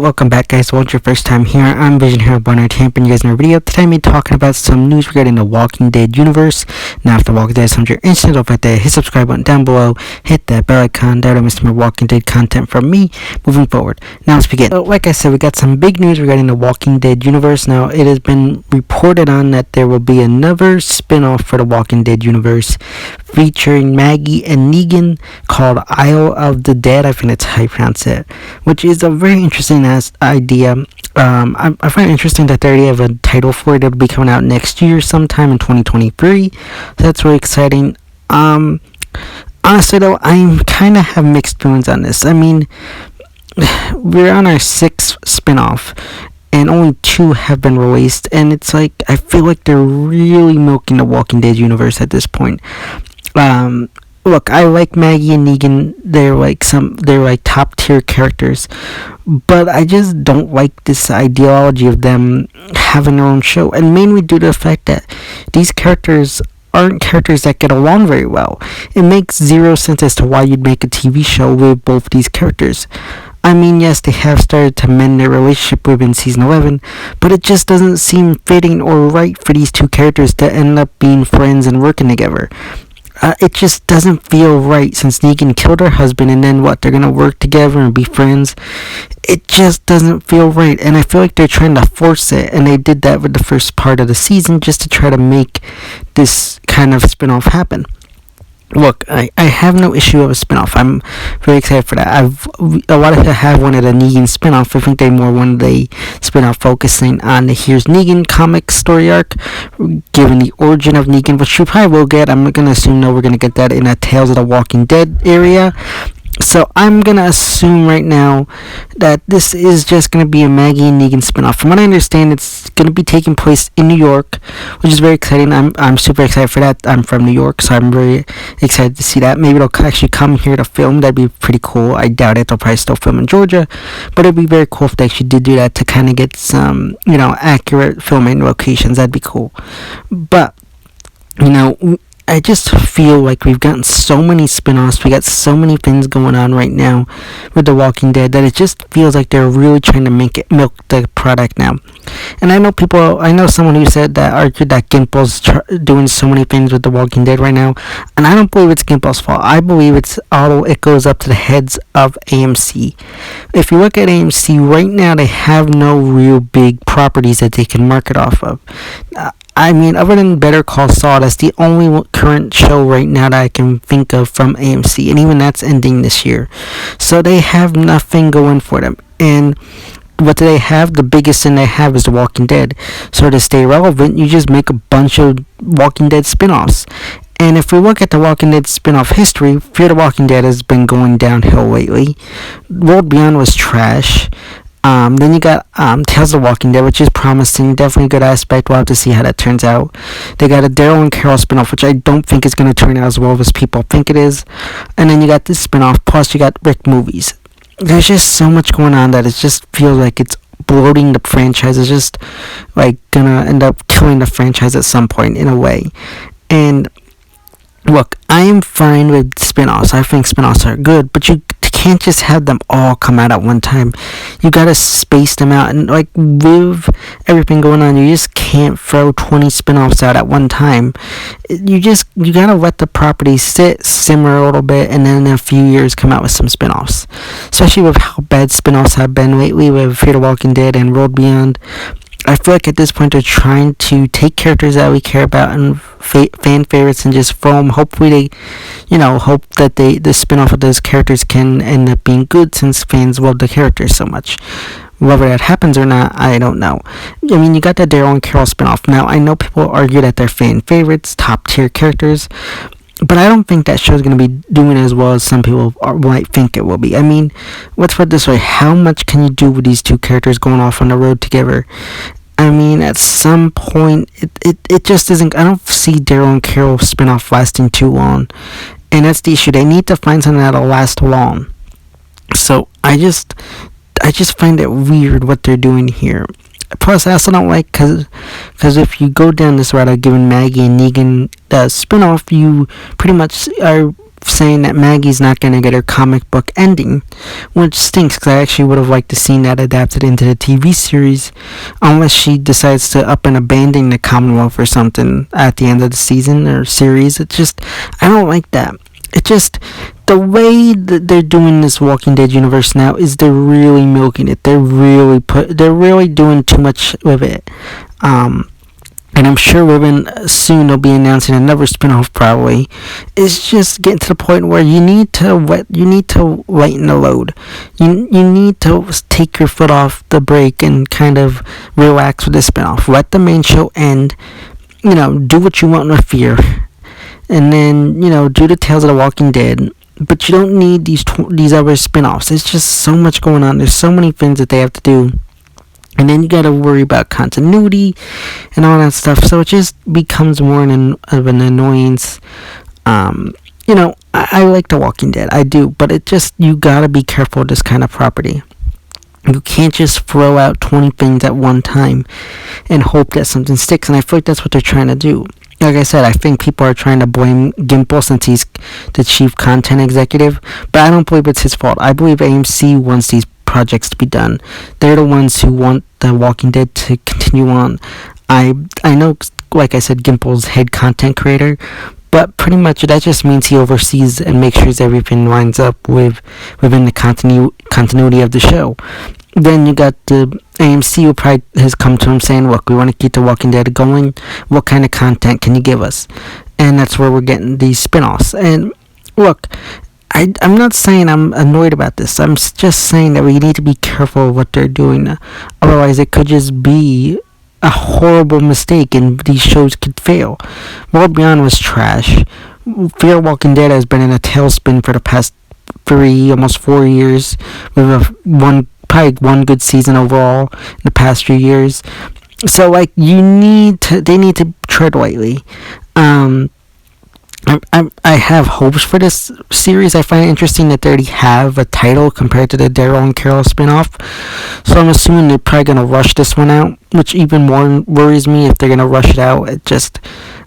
welcome back guys. Well, it's your first time here. I'm Vision Hero Bonner tamping you guys in a video. Today I'm going to be talking about some news regarding the Walking Dead universe. Now if the Walking Dead is something you're interested in, hit that subscribe button down below, hit that bell icon, that will miss more Walking Dead content from me moving forward. Now let's begin. So, like I said, we got some big news regarding the Walking Dead universe. Now it has been reported on that there will be another spin-off for the Walking Dead universe featuring Maggie and Negan called Isle of the Dead. I think that's how you pronounce it, which is a very interesting idea. I find it interesting that they already have a title for it. It'll be coming out next year sometime in 2023. So that's really exciting. Honestly though, I kind of have mixed feelings on this. I mean, we're on our 6th spin-off and only 2 have been released, and it's like I feel like they're really milking the Walking Dead universe at this point. Look, I like Maggie and Negan. They're like top tier characters, but I just don't like this ideology of them having their own show, and mainly due to the fact that these characters aren't characters that get along very well. It makes zero sense as to why you'd make a TV show with both these characters. I mean, yes, they have started to mend their relationship within season 11, but it just doesn't seem fitting or right for these 2 characters to end up being friends and working together. It just doesn't feel right since Negan killed her husband, and then what, they're gonna work together and be friends? It just doesn't feel right, and I feel like they're trying to force it, and they did that with the first part of the season just to try to make this kind of spin-off happen. Look, I have no issue with a spin-off. I'm very excited for that. A lot of people have wanted a Negan spin-off. I think they more wanted a spin-off focusing on the Here's Negan comic story arc, given the origin of Negan, which you probably will get. I'm going to assume, no, we're going to get that in a Tales of the Walking Dead area. So I'm going to assume right now that this is just going to be a Maggie and Negan spinoff. From what I understand, it's going to be taking place in New York, which is very exciting. I'm super excited for that. I'm from New York, so I'm very excited to see that. Maybe they'll actually come here to film. That'd be pretty cool. I doubt it. They'll probably still film in Georgia, but it'd be very cool if they actually did do that to kind of get some, accurate filming locations. That'd be cool. But, I just feel like we've gotten so many spin-offs, we got so many things going on right now with The Walking Dead that it just feels like they're really trying to milk the product now. And I know someone who argued that Gimple's doing so many things with The Walking Dead right now, and I don't believe it's Gimple's fault. I believe it goes up to the heads of AMC. If you look at AMC right now, they have no real big properties that they can market off of. I mean, other than Better Call Saul, that's the only current show right now that I can think of from AMC, and even that's ending this year. So they have nothing going for them. And what do they have? The biggest thing they have is The Walking Dead. So to stay relevant, you just make a bunch of Walking Dead spin-offs. And if we look at the Walking Dead spin-off history, Fear the Walking Dead has been going downhill lately. World Beyond was trash. Then you got Tales of the Walking Dead, which is promising, definitely a good aspect. We'll have to see how that turns out. They got a Daryl and Carol spinoff, which I don't think is going to turn out as well as people think it is. And then you got this spinoff, plus you got Rick movies. There's just so much going on that it just feels like it's bloating the franchise. It's just like gonna end up killing the franchise at some point in a way. And look, I am fine with spin-offs. I think spin-offs are good, but you can't just have them all come out at one time. You gotta space them out, and like with everything going on, you just can't throw 20 spin-offs out at one time. You gotta let the property simmer a little bit, and then in a few years come out with some spin-offs. Especially with how bad spin-offs have been lately with Fear the Walking Dead and World Beyond. I feel like at this point they're trying to take characters that we care about and fan favorites and just throw them. Hopefully they, hope that the spin-off of those characters can end up being good since fans love the characters so much. Whether that happens or not, I don't know. I mean, you got that Daryl and Carol spin-off. Now, I know people argue that they're fan favorites, top tier characters, but I don't think that show's going to be doing as well as some people might think it will be. I mean, let's put it this way. How much can you do with these 2 characters going off on the road together? I mean, at some point, it just isn't. I don't see Daryl and Carol spinoff lasting too long. And that's the issue. They need to find something that'll last long. So, I just find it weird what they're doing here. Plus, I also don't like, because if you go down this route of giving Maggie and Negan the spinoff, you pretty much are saying that Maggie's not going to get her comic book ending, which stinks because I actually would have liked to see that adapted into the TV series, unless she decides to up and abandon the Commonwealth or something at the end of the season or series. I don't like that. It just, the way that they're doing this Walking Dead universe now is they're really milking it. They're really doing too much with it. And I'm sure soon they'll be announcing another spinoff probably. It's just getting to the point where you need to lighten the load. You need to take your foot off the brake and kind of relax with the spinoff. Let the main show end. Do what you want with Fear. And then, do the Tales of the Walking Dead. But you don't need these other spinoffs. There's just so much going on. There's so many things that they have to do. And then you gotta worry about continuity and all that stuff. So it just becomes more of an annoyance. I like The Walking Dead. I do. But you gotta be careful with this kind of property. You can't just throw out 20 things at one time and hope that something sticks. And I feel like that's what they're trying to do. Like I said, I think people are trying to blame Gimple since he's the chief content executive. But I don't believe it's his fault. I believe AMC wants these projects to be done. They're the ones who want The Walking Dead to continue on. I know, like I said, Gimple's head content creator, but pretty much that just means he oversees and makes sure everything lines up within the continuity of the show. Then you got the AMC who probably has come to him saying, look, we want to keep The Walking Dead going. What kind of content can you give us? And that's where we're getting these spin-offs. And look, I'm not saying I'm annoyed about this. I'm just saying that we need to be careful of what they're doing. Otherwise, it could just be a horrible mistake and these shows could fail. World Beyond was trash. Fear Walking Dead has been in a tailspin for the past 3, almost 4 years, with probably one good season overall in the past few years. So, they need to tread lightly. I have hopes for this series. I find it interesting that they already have a title compared to the Daryl and Carol spinoff. So I'm assuming they're probably going to rush this one out, which even more worries me if they're going to rush it out. I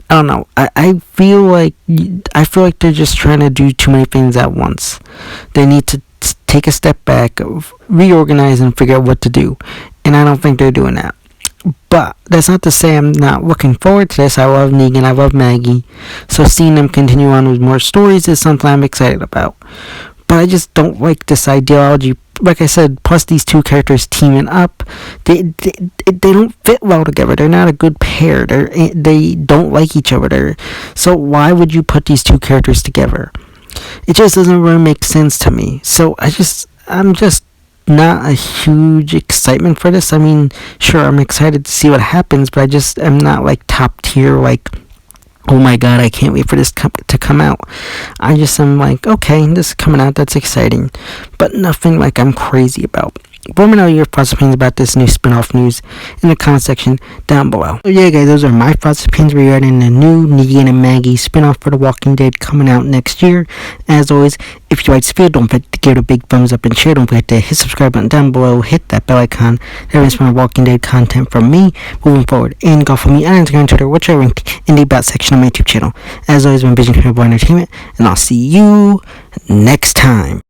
don't know. I feel like they're just trying to do too many things at once. They need to take a step back, reorganize, and figure out what to do. And I don't think they're doing that. But that's not to say I'm not looking forward to this. I love Negan. I love Maggie. So seeing them continue on with more stories is something I'm excited about. But I just don't like this ideology. Like I said, plus these two characters teaming up, they don't fit well together. They're not a good pair. They don't like each other. So why would you put these two characters together? It just doesn't really make sense to me. So I'm just not a huge excitement for this. I mean, sure, I'm excited to see what happens, but I'm not top tier, oh my god, I can't wait for this to come out. I just am okay, this is coming out, that's exciting, but nothing I'm crazy about. Let me know your thoughts and opinions about this new spin-off news in the comment section down below. So yeah, guys, those are my thoughts and opinions regarding the new Negan and Maggie spin-off for The Walking Dead coming out next year. As always, if you like this video, don't forget to give it a big thumbs up and share. Don't forget to hit subscribe button down below, hit that bell icon. That is my Walking Dead content from me moving forward. And go for me on Instagram and Twitter, which I linked in the about section of my YouTube channel. As always, I'm Vision Boy Entertainment, and I'll see you next time.